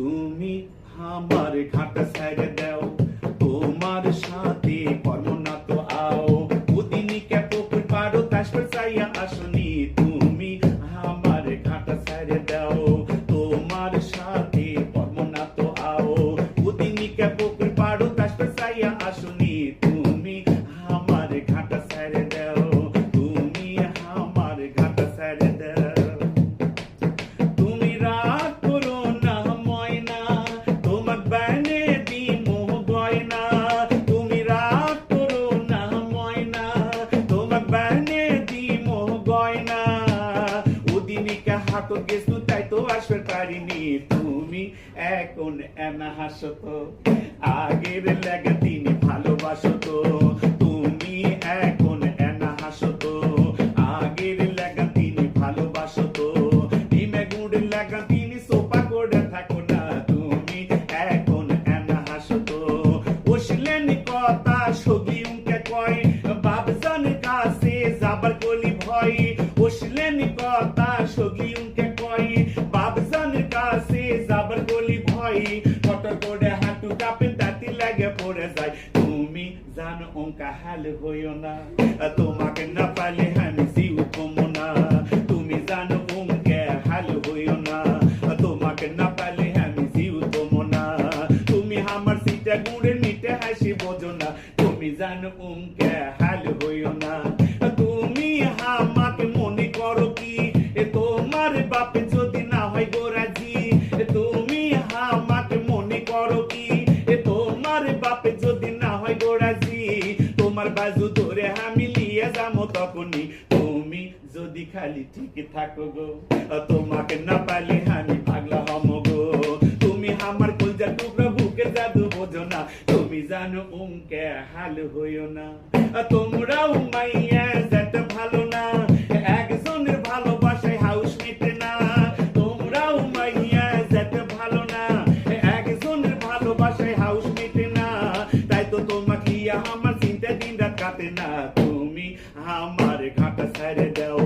তুমি আমার ঘাটা ছেড়ে দাও, তোমার সাথে কর্ম না তো আও, ওদিনই কে পুকুর পাড়ো তাস চাইয়া আসনি, তুমি আমার ঘাটা ছেড়ে দাও, তোমার সাথে কর্ম না তো আও, ওদিনই কে পুকুর পাড়ো তাস চাইয়া আসনি, তুমি আমার ঘাটা ছেড়ে দাও, তুমি আমার ঘাটা ছেড়ে দাও। তুমি রাগ করো না ময়না, তোমার বানে দিমো গয়না, তুমি রাগ করো না ময়না, তোমার বানে দিমো গয়না, ওদিনকে হাতো গেছু তাই তো আসবে পারিনি, তুমি এখন এনা হাসো তো, আগের লাগা দিন ভালোবাসো তো, তুমি এখন এনা হাসো তো, আগের লাগা দিন ভালোবাসো তো, ডিমে গুড় লাগা তিনি সোপা করে থাকো না, তুমি এখন এনা হাসো তো, বসলেন কথা সগি উনকে কয়, বাবজানের কাছে যাবার কলি ভয়, বসলেন কথা সগি উনকে কয়, বাবজানের কাছে যাবার কলি ভয়, ফটো করে হাঁটু কাঁপে দাঁতি লাগে পড়ে যায়, তুমি জানো অঙ্কা হাল হইও না, তোমাকে না পালে আমি জিউ কমো না, তুমি জানো অঙ্কে হাল হইও না, তোমাকে না পালে আমি জিউ কমো না, তুমি আমার সিটা গুড়ে মিটে হাসি বোঝো না, তুমি জানো অঙ্কে হাল হইও না, তুমি আমাকে মনে করো কি তোমার বাপে যদি না হয় গোরাজি, তুমি আমাকে মনে করো কি তোমার বাপে যদি না হয় গোরাজি, তোমার বাজু ধরে আমি লিয়ে যাবো তখনই, তুমি যদি খালি ঠিক থাকো গো, তোমাকে না পালে আমি পাগলা হমো গো, তুমি আমার কলজা টুকরা বুকে জাদু বোঝো না, তুমি জানো উনকে হাল হইও না, তোমরাও মাইয়া যেতে ভালো না, একজনের ভালোবাসায় হাউস মেটে না, তোমরাও মাইয়া যেতে ভালো না, একজনের ভালোবাসায় হাউস মেটে না, তাই তো তোমাকে আমার চিন্তা দিন রাত কাটে না, তুমি আমার ঘাটা ছেড়ে দাও,